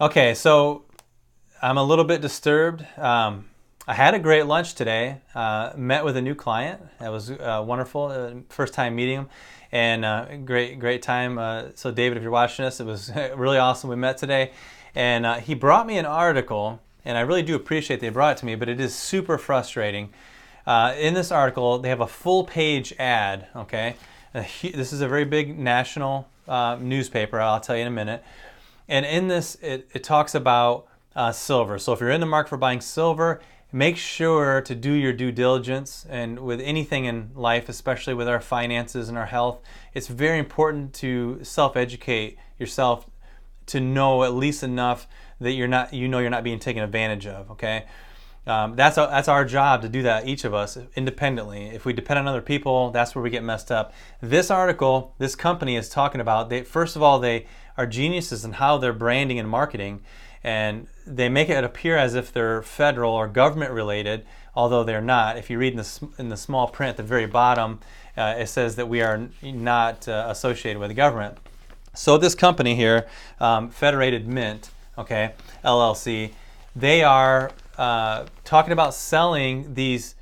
Okay, so I'm a little bit disturbed. I had a great lunch today. Met with a new client. That was wonderful. First time meeting him, and great time. So David, if you're watching this, it was really awesome. We met today, and he brought me an article, and I really do appreciate they brought it to me. But it is super frustrating. In this article, they have a full page ad. Okay, this is a very big national newspaper. I'll tell you in a minute. And in this, it talks about silver. So if you're in the market for buying silver, make sure to do your due diligence. And with anything in life, especially with our finances and our health, it's very important to self-educate yourself to know at least enough that you're not being taken advantage of. Okay, that's our job to do that, each of us independently. If we depend on other people, that's where we get messed up. This article, this company is talking about, first of all, they are geniuses in how they're branding and marketing, and they make it appear as if they're federal or government related, although they're not. If you read in the small print at the very bottom, it says that we are not associated with the government. So this company here, Federated Mint, okay, LLC, they are talking about selling these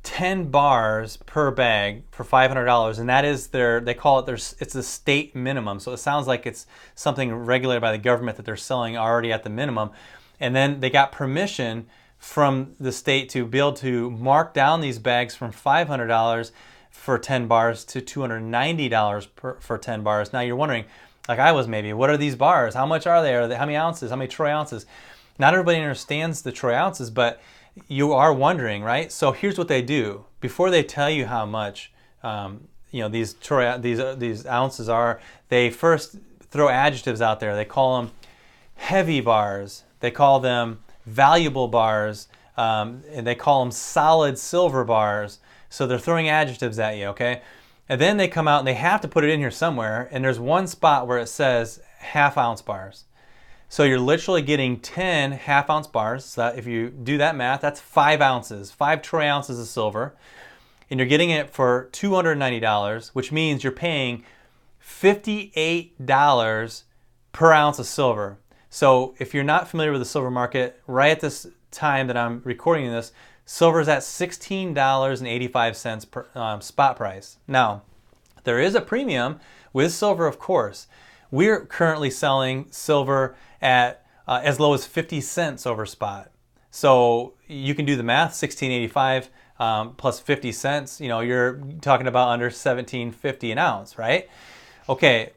10 bars per bag for $500, and that is they call it it's the state minimum. So it sounds like it's something regulated by the government that they're selling already at the minimum. And then they got permission from the state to be able to mark down these bags from $500 for 10 bars to $290 for 10 bars. Now you're wondering, like I was maybe, what are these bars? How much are they? How many ounces? How many troy ounces? Not everybody understands the troy ounces, but you are wondering, right? So here's what they do. Before they tell you how much these ounces are, they first throw adjectives out there. They call them heavy bars. They call them valuable bars. And they call them solid silver bars. So they're throwing adjectives at you, okay? And then they come out and they have to put it in here somewhere. And there's one spot where it says half-ounce bars. So you're literally getting 10 half-ounce bars. So if you do that math, that's 5 ounces, 5 troy ounces of silver. And you're getting it for $290, which means you're paying $58 per ounce of silver. So if you're not familiar with the silver market, right at this time that I'm recording this, silver is at $16.85 per spot price. Now, there is a premium with silver, of course. We're currently selling silver at as low as 50 cents over spot. So you can do the math, $16.85 plus 50 cents, you're talking about under $17.50 an ounce, right? Okay,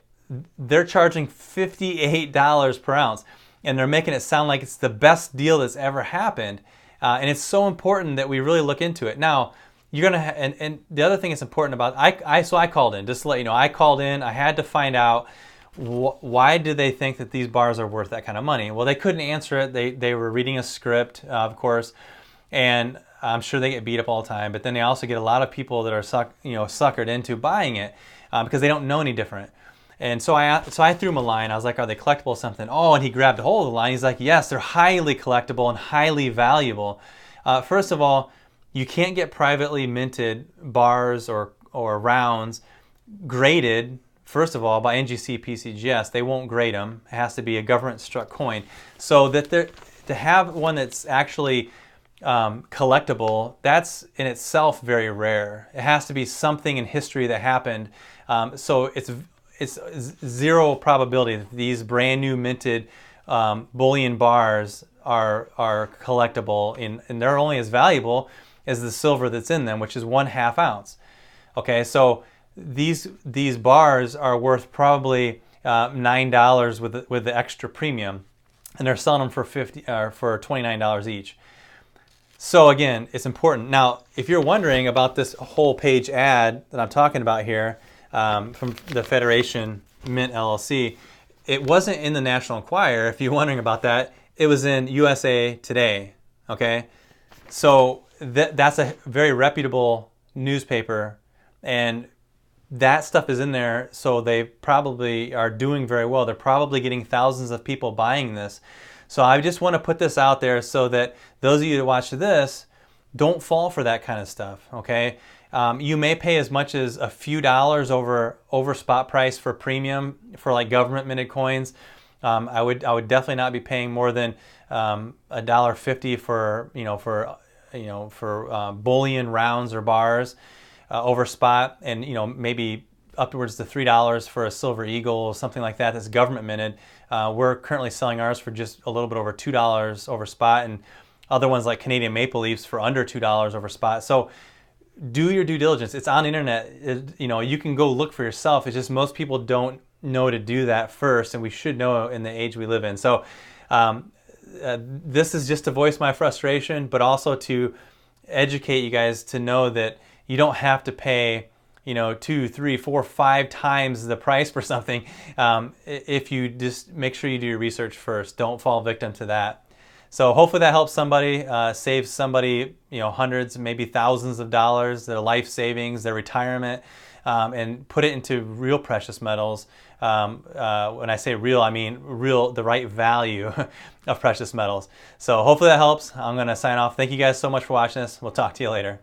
they're charging $58 per ounce, and they're making it sound like it's the best deal that's ever happened. And it's so important that we really look into it. Now, you're gonna and the other thing that's important about I called in, just to let you know, I called in. I had to find out why do they think that these bars are worth that kind of money? Well, they couldn't answer it. They were reading a script, of course, and I'm sure they get beat up all the time. But then they also get a lot of people that are suckered into buying it because they don't know any different. And so I threw him a line. I was like, "Are they collectible or something?" Oh, and he grabbed a hold of the line. He's like, "Yes, they're highly collectible and highly valuable." First of all, you can't get privately minted bars or rounds graded. First of all, by NGC PCGS, they won't grade them. It has to be a government-struck coin. So that to have one that's actually collectible, that's in itself very rare. It has to be something in history that happened. So it's zero probability that these brand new minted bullion bars are collectible, and they're only as valuable as the silver that's in them, which is 1/2 ounce. Okay, so these bars are worth probably $9 with the extra premium, and they're selling them for $29 each. So again, it's important. Now, if you're wondering about this whole page ad that I'm talking about here from the Federation Mint LLC, it wasn't in the National Enquirer. If you're wondering about that, it was in USA Today. Okay, so that's a very reputable newspaper, and that stuff is in there, so they probably are doing very well. They're probably getting thousands of people buying this. So I just want to put this out there so that those of you that watch this don't fall for that kind of stuff, okay? You may pay as much as a few dollars over spot price for premium for like government minted coins, I would definitely not be paying more than $1.50 for bullion rounds or bars over spot, and maybe upwards to $3 for a silver eagle, something like that that's government minted. We're currently selling ours for just a little bit over $2 over spot, and other ones like Canadian maple leafs for under $2 over spot. So do your due diligence. It's on the internet. You can go look for yourself. It's just most people don't know to do that first, and we should know in the age we live in. So this is just to voice my frustration, but also to educate you guys to know that you don't have to pay 2, 3, 4, 5 times the price for something if you just make sure you do your research first. Don't fall victim to that. So hopefully that helps somebody, save somebody hundreds, maybe thousands of dollars, their life savings, their retirement, and put it into real precious metals. When I say real, I mean real, the right value of precious metals. So hopefully that helps. I'm going to sign off. Thank you guys so much for watching this. We'll talk to you later.